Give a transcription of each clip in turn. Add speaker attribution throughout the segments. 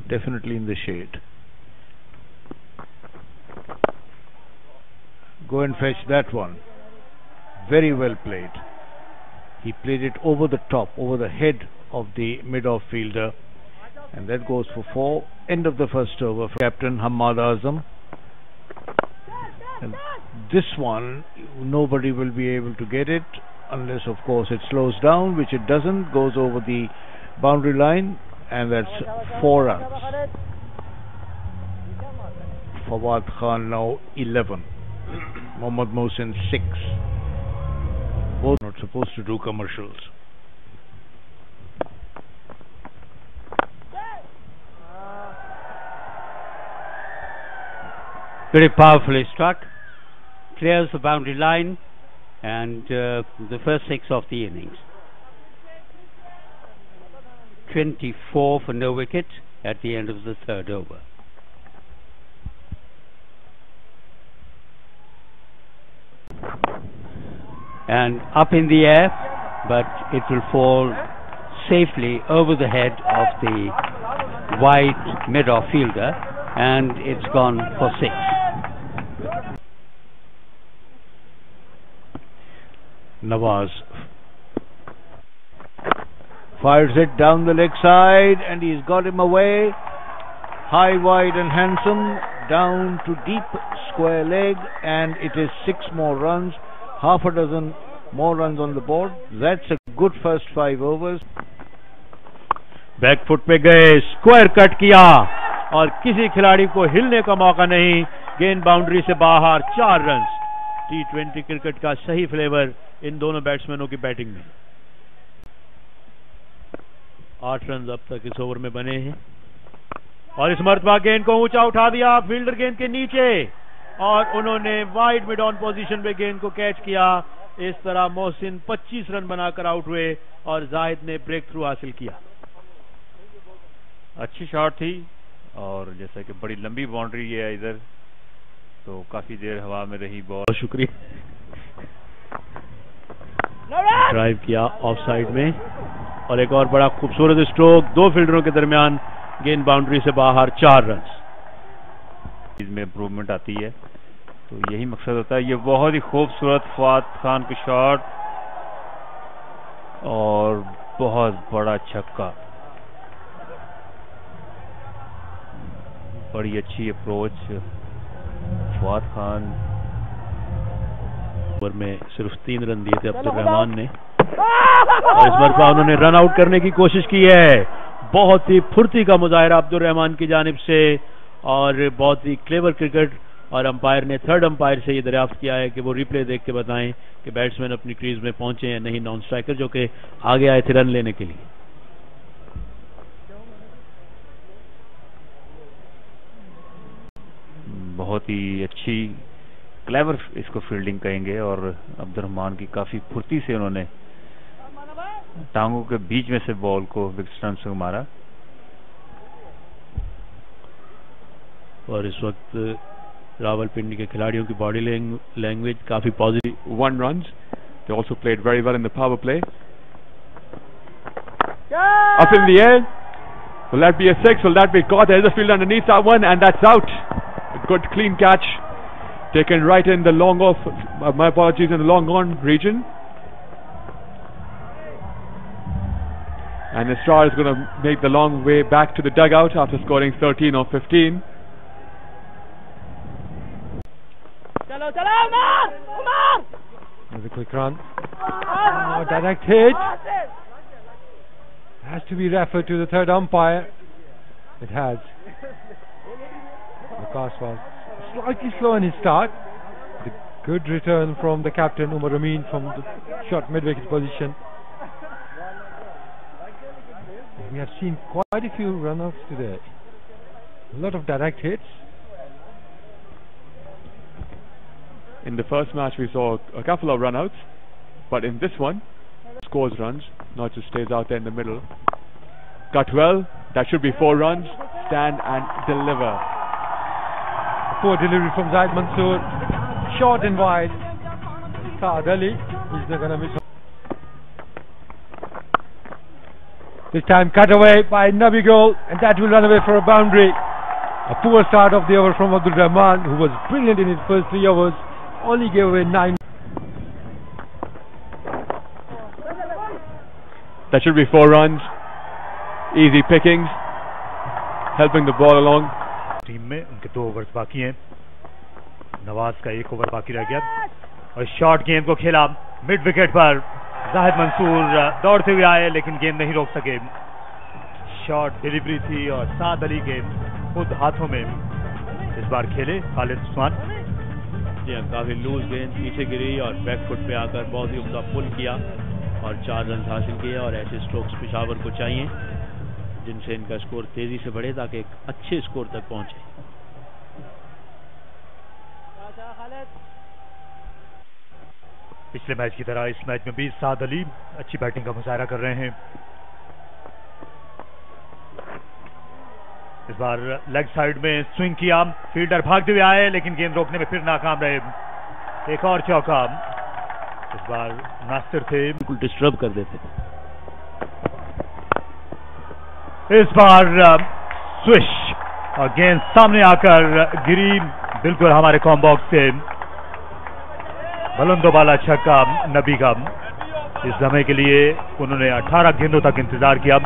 Speaker 1: definitely in the shade. Go and fetch that one. Very well played. He played it over the top, over the head of the mid-off fielder, and that goes for 4. End of the first over for Captain Hamad Azam. And this one, nobody will be able to get it unless, of course, it slows down, which it doesn't. Goes over the boundary line, and that's 4 runs. Fawad Khan now 11. Mohammad Mohsin 6. Both not supposed to do commercials.
Speaker 2: Very powerfully struck, clears the boundary line, and the first 6 of the innings. 24 for no wicket at the end of the 3rd over. And up in the air, but it will fall safely over the head of the wide mid-off fielder, and it's gone for 6.
Speaker 1: Nawaz fires it down the leg side, and he's got him away. High, wide and handsome, down to deep square leg, and it is 6 more runs. Half a dozen more runs on the board. That's a good first 5 overs.
Speaker 3: Back foot पे गए, square cut किया और किसी खिलाड़ी को हिलने का मौका नहीं. गेंद बाउंड्री से बाहर. 4 रन. T20 क्रिकेट का सही फ्लेवर इन दोनों बैट्समैनों की बैटिंग में. 8 रन अब तक इस ओवर में बने हैं और इस मर्तबा गेंद को ऊंचा उठा दिया फील्डर गेंद के नीचे, और उन्होंने वाइड मिड ऑन पोजीशन पे गेंद को कैच किया. इस तरह मोहसिन 25 रन बनाकर आउट हुए और जाहिद ने ब्रेक थ्रू हासिल किया. अच्छी शॉट थी और जैसा कि बड़ी लंबी बाउंड्री है इधर, तो काफी देर हवा में रही बॉल. शुक्रिया. ड्राइव किया ऑफ साइड में और एक और बड़ा खूबसूरत स्ट्रोक. 2 फील्डरों के दरमियान गेंद बाउंड्री से बाहर. 4 रन. इसमें इंप्रूवमेंट आती है, तो यही मकसद होता है. ये बहुत ही खूबसूरत फवाद खान की शॉट और बहुत बड़ा छक्का. बड़ी अच्छी अप्रोच फवाद खान. ओवर में सिर्फ 3 रन दिए थे अब्दुल रहमान ने, और इस मरतबा उन्होंने रन आउट करने की कोशिश की है. बहुत ही फुर्ती का मुजाहिरा अब्दुल रहमान की जानिब से और बहुत ही क्लेवर क्रिकेट. और अंपायर ने 3rd अंपायर से ये दरियाफ्त किया है कि वो रिप्ले देख के बताएं कि बैट्समैन अपनी क्रीज में पहुंचे या नहीं. नॉन स्ट्राइकर जो कि आगे आए थे रन लेने के लिए. बहुत ही अच्छी क्लेवर इसको फील्डिंग कहेंगे, और अब्दुल रहमान की काफी फुर्ती से उन्होंने टांगों के बीच में से बॉल को विकेट स्टंप से मारा. और इस वक्त रावलपिंडी के खिलाड़ियों की बॉडी लैंग्वेज काफी positive.
Speaker 4: 1 runs. They also played very well in the power play. Up in the air. Will that be a 6? Will that be caught? There's a field underneath that one, and that's out. A good clean catch taken right in the long off. My apologies, in the long on region. And Israr is going to make the long way back to the dugout after scoring 13 or 15.
Speaker 5: There's a quick run. Oh, direct hit. Has to be referred to the 3rd umpire. It has. The cast was slightly slow in his start. The good return from the captain Umar Amin from the short mid-wicket position. We have seen quite a few run-outs today. A lot of direct hits.
Speaker 4: In the first match we saw a couple of run-outs, but in this one scores runs, not just stays out there in the middle. Cut well, that should be 4 runs. Stand and deliver.
Speaker 5: Poor delivery from Zaid Mansoor. Short and wide. Saad Ali is not going to miss. This time cut away by Nabi Gul, and that will run away for a boundary. A poor start of the over from Abdul Rahman, who was brilliant in his first 3 overs, only gave away 9.
Speaker 4: That should be 4 runs. Easy pickings, helping the ball along.
Speaker 6: Team में उनके 2 overs बाकी हैं. नवाज का 1 over बाकी रह गया और short गेंद को खेला मिड विकेट पर. जाहिद मंसूर दौड़ते हुए आए लेकिन गेंद नहीं रोक सके. शॉर्ट डिलीवरी थी और साद अली के खुद हाथों में इस बार खेले खालिद उस्मान.
Speaker 3: जी हाँ, काफी लूज गेंद पीछे गिरी और बैकफुट पे आकर बहुत ही उम्दा पुल किया और 4 रन हासिल किए. और ऐसे स्ट्रोक्स पेशावर को चाहिए जिनसे इनका स्कोर तेजी से बढ़े ताकि एक अच्छे स्कोर तक पहुंचे.
Speaker 6: पिछले मैच की तरह इस मैच में भी साद अली अच्छी बैटिंग का मुजाहरा कर रहे हैं. इस बार लेग साइड में स्विंग किया, फील्डर भागते हुए आए लेकिन गेंद रोकने में फिर नाकाम रहे. एक और चौका. इस बार नासिर थे,
Speaker 3: बिल्कुल डिस्टर्ब कर देते.
Speaker 6: इस बार स्विश और गेंद सामने आकर गिरी बिल्कुल हमारे कॉम्बॉक्स से. बुलंदोबाला छक्का नबी का. इस समय के लिए उन्होंने 18 गेंदों तक इंतजार किया.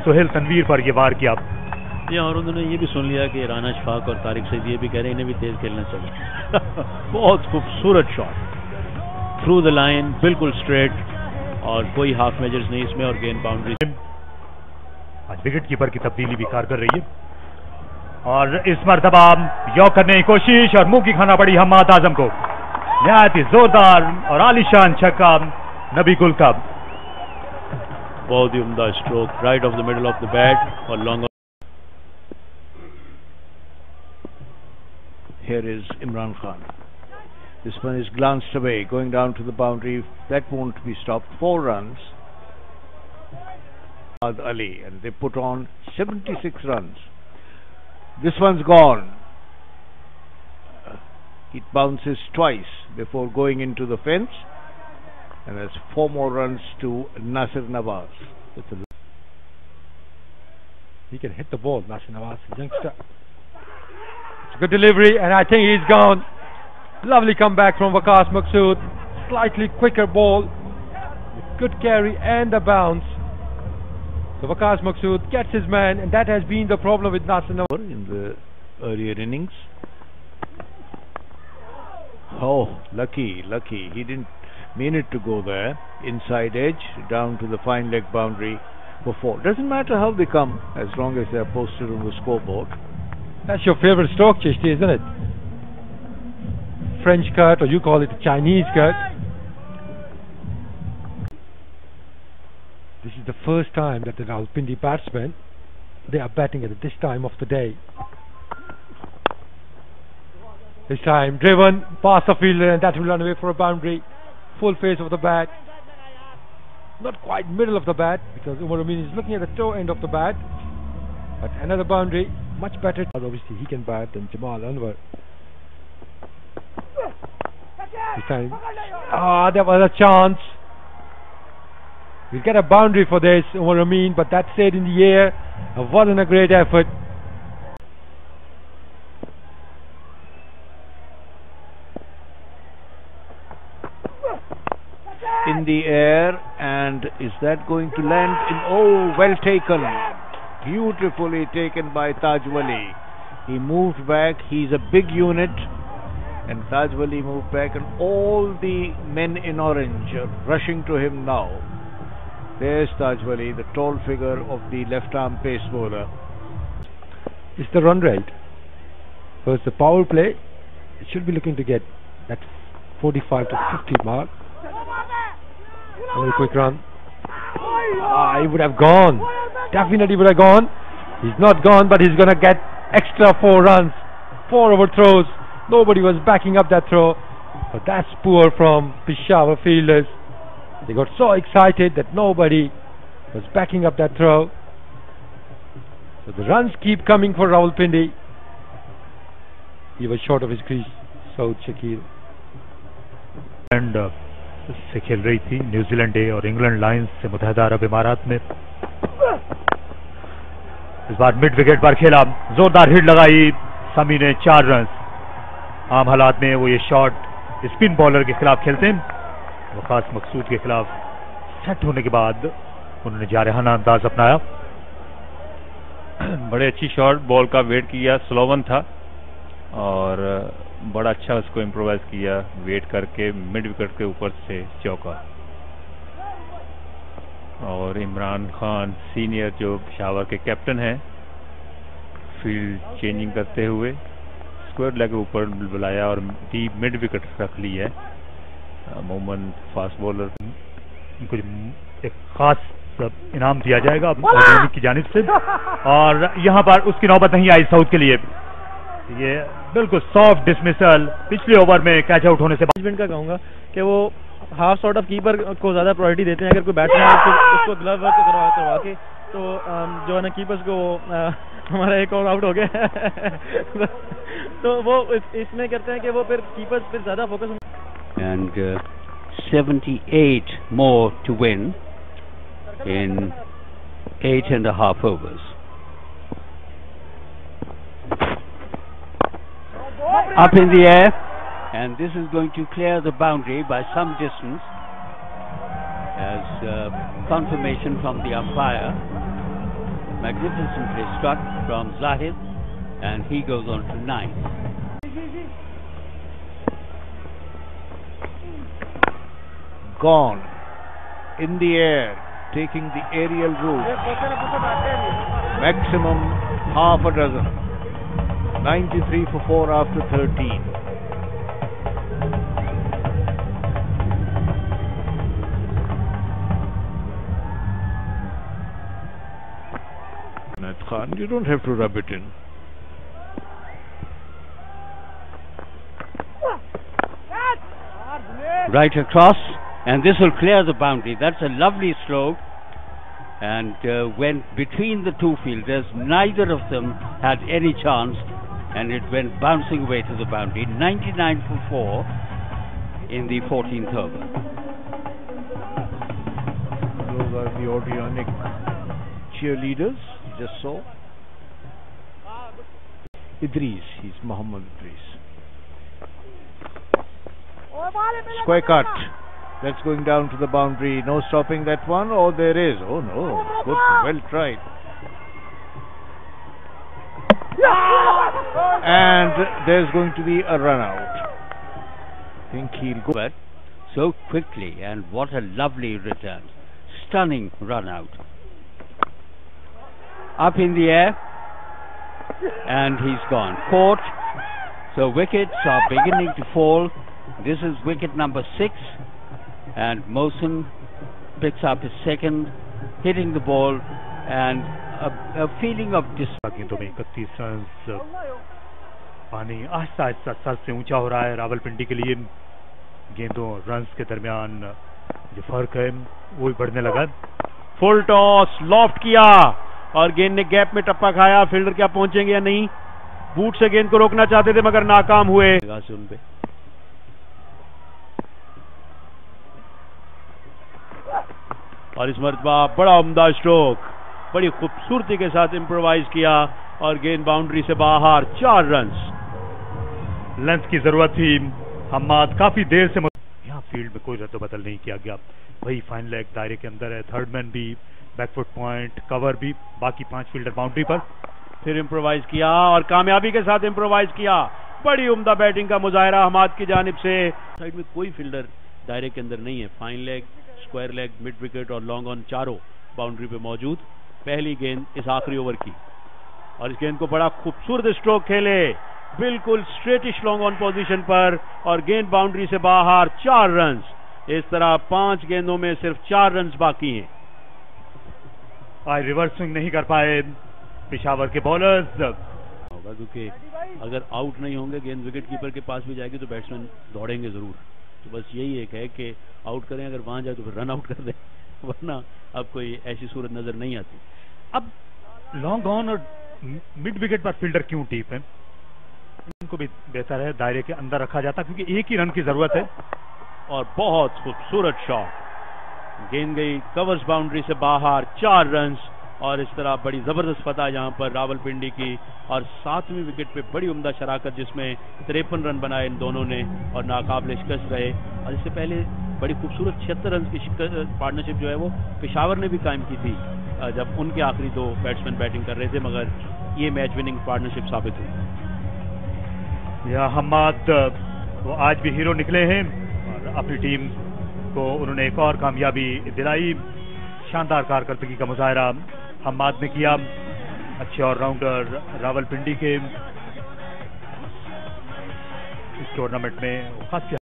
Speaker 6: सुहेल तनवीर पर यह वार किया.
Speaker 3: और उन्होंने ये भी सुन लिया कि राना अशफाक और तारिक सईद ये भी कह रहे हैं इन्हें भी तेज खेलना चाहिए. बहुत खूबसूरत शॉट थ्रू द लाइन, बिल्कुल स्ट्रेट और कोई हाफ मेजर्स नहीं इसमें और गेंद बाउंड्री.
Speaker 6: आज विकेट कीपर की तब्दीली भी कार कर रही है और इस मरतबा यॉक करने की कोशिश और मुंह की खाना पड़ी हम्माद आजम को. नहायत ही जोरदार और आलीशान छक्का नबी गुल का.
Speaker 3: बहुत ही उम्दा stroke right of the middle of the bat और long.
Speaker 1: Here is Imran Khan. This one is glanced away, going down to the boundary. That won't be stopped. 4 runs. Ali, and they put on 76 runs. This one's gone. It bounces twice before going into the fence, and there's 4 more runs to Nasir Nawaz.
Speaker 5: He can hit the ball, Nasir Nawaz, youngster. Good delivery, and I think he's gone. Lovely comeback from Waqas Maqsood. Slightly quicker ball, good carry and the bounce. So Waqas Maqsood gets his man, and that has been the problem with Nasir Nawaz
Speaker 1: in the earlier innings. Oh, lucky. He didn't mean it to go there. Inside edge, down to the fine leg boundary for 4. Doesn't matter how they come, as long as they are posted on the scoreboard.
Speaker 5: That's your favorite stroke, Chishti, isn't it? French cut, or you call it a Chinese cut. This is the first time that the Rawalpindi batsmen, they are batting at this time of the day. This time driven past the fielder, and that will run away for a boundary. Full face of the bat. Not quite middle of the bat, because Umar Amin is looking at the toe end of the bat. But another boundary, much better. Obviously he can bat than Jamal Anwar. This time, there was a chance. We'll get a boundary for this, Umar Amin, but that stayed in the air. It wasn't a great effort.
Speaker 1: In the air, and is that going to land in? Oh, well taken. Beautifully taken by Taj Wali. He moved back. He's a big unit, and Taj Wali moved back, and all the men in orange are rushing to him now. There's Taj Wali, the tall figure of the left-arm pace bowler.
Speaker 5: It's the run rate. First, the power play. It should be looking to get that 45 to 50 mark. Very quick run. He would have gone. Definitely would have gone. He's not gone, but he's going to get extra 4 runs. 4 overthrows. Nobody was backing up that throw. But that's poor from Peshawar fielders. They got so excited that nobody was backing up that throw. So the runs keep coming for Rawalpindi. He was short of his crease. Saud Shakir.
Speaker 6: And से खेल रही थी New Zealand ए और England Lions से मुत्तहदा अरब इमारात में. इस बार mid wicket पर खेला, जोरदार हिट लगाई समी ने, 4 रन। आम हालात में वो ये शॉट स्पिन बॉलर के खिलाफ खेलते हैं, वकास मकसूद के खिलाफ सेट होने के बाद उन्होंने जारहाना अंदाज अपनाया।
Speaker 7: बड़े अच्छी शॉट, बॉल का वेट किया, स्लो वन था और बड़ा अच्छा उसको इम्प्रोवाइज किया, वेट करके मिड विकेट के ऊपर से चौका। और इमरान खान सीनियर जो पेशावर के कैप्टन हैं, फील्ड चेंजिंग करते हुए स्क्वायर लेग के ऊपर बुलाया और डीप मिड विकेट रख ली है। मोहम्मद फास्ट बॉलर,
Speaker 6: उनको एक खास इनाम दिया जाएगा की जानिब से, और यहां पर उसकी नौबत नहीं आई साउथ के लिए। ये बिल्कुल सॉफ्ट डिसमिसल पिछले ओवर में कैच आउट होने से।
Speaker 8: मैनेजमेंट का कहूंगा कि वो हाफ सॉर्ट ऑफ कीपर को ज्यादा प्रायोरिटी देते हैं। अगर कोई बैट्समैन है उसको ग्लव वर्क करवा के तो जो है ना कीपर्स को हमारा एक और आउट हो गया तो वो इसमें करते हैं कि वो फिर कीपर्स पे ज्यादा focus.
Speaker 2: And 78 more to win in 8.5 overs. Up in the air, and this is going to clear the boundary by some distance as confirmation from the umpire. Magnificently struck from Zahid, and he goes on to 9.
Speaker 1: Gone in the air, taking the aerial route. Maximum half a dozen. 93 for 4 after 13. Nat Khan, you don't have to rub it in.
Speaker 2: Right across, and this will clear the boundary. That's a lovely stroke, and went between the two fielders. Neither of them had any chance, and it went bouncing away to the boundary. 99 for 4 in the 14th over.
Speaker 1: Those are the Odeonic cheerleaders you just saw. Idris, he's Mohammad Idris. Square cut. That's going down to the boundary. No stopping that one. Oh, there is. Oh no. Good. Well tried. And there's going to be a run out. Think he'll go.
Speaker 2: But so quickly, and what a lovely return. Stunning run out. Up in the air, and he's gone. Caught. So wickets are beginning to fall. This is wicket number 6, and Mohsin picks up his second, hitting the ball, and a feeling of
Speaker 6: गेंदों में 31 run. पानी Aahista Aahista sir से ऊंचा हो रहा है रावलपिंडी के लिए। गेंदों रन्स के दरमियान जो फर्क है वो भी बढ़ने लगा।
Speaker 3: फुल टॉस लॉफ्ट किया और गेंद ने गैप में टप्पा खाया। फील्डर क्या पहुंचेंगे या नहीं? बूट से गेंद को रोकना चाहते थे मगर नाकाम हुए। उन पे और इस मरतबा बड़ा उम्दा स्ट्रोक, बड़ी खूबसूरती के साथ इम्प्रोवाइज किया और गेंद बाउंड्री से बाहर। 4 रन्स।
Speaker 6: लेंथ की जरूरत थी। हम्माद काफी देर से यहाँ फील्ड में कोई रद्द-बदल नहीं किया गया। वही फाइन लेग दायरे के अंदर है। थर्ड मैन भी, बैकफुट पॉइंट, कवर भी, बाकी 5 फील्डर बाउंड्री पर।
Speaker 3: फिर इम्प्रोवाइज किया और कामयाबी के साथ इम्प्रोवाइज किया। बड़ी उम्दा बैटिंग का मुजाहिरा हमाद की जानिब से। साइड में कोई फील्डर दायरे के अंदर नहीं है। Fine leg, square leg, mid wicket और लॉन्ग ऑन चारों बाउंड्री पे मौजूद। पहली गेंद इस आखिरी ओवर की, और इस गेंद को बड़ा खूबसूरत स्ट्रोक खेले, बिल्कुल स्ट्रेटिश लॉन्ग ऑन पोजीशन पर, और गेंद बाउंड्री से बाहर। 4 रन्स। इस तरह 5 गेंदों में सिर्फ 4 रन्स बाकी हैं।
Speaker 6: आज रिवर्स स्विंग नहीं कर पाए पेशावर के बॉलर्स।
Speaker 3: होगा क्योंकि अगर आउट नहीं होंगे, गेंद विकेट कीपर के पास भी जाएगी तो बैट्समैन दौड़ेंगे जरूर। तो बस यही एक है कि आउट करें, अगर वहां जाए तो फिर रन आउट कर दें, वरना अब कोई ऐसी सूरत नजर नहीं आती।
Speaker 6: अब लॉन्ग ऑन और मिड विकेट पर फील्डर क्यों डीप है? इनको भी बेहतर है दायरे के अंदर रखा जाता, क्योंकि एक ही रन की जरूरत है।
Speaker 3: और बहुत खूबसूरत शॉट, गेंद गई कवर्स बाउंड्री से बाहर। 4 रन्स और इस तरह बड़ी ज़बरदस्त फतह यहाँ पर रावलपिंडी की, और 7वीं विकेट पे बड़ी उम्दा शराकत जिसमें 53 रन बनाए इन दोनों ने और नाकाबिल शिकस्त रहे। और इससे पहले बड़ी खूबसूरत 76 रन की पार्टनरशिप जो है वो पेशावर ने भी कायम की थी जब उनके आखिरी 2 बैट्समैन बैटिंग कर रहे थे, मगर ये मैच विनिंग पार्टनरशिप साबित हुई।
Speaker 6: या हम्माद वो आज भी हीरो निकले हैं और अपनी टीम को उन्होंने एक और कामयाबी दिलाई। शानदार कारकर्दगी का मुजाहरा हम्माद ने किया, अच्छे ऑलराउंडर रावलपिंडी के इस टूर्नामेंट में खास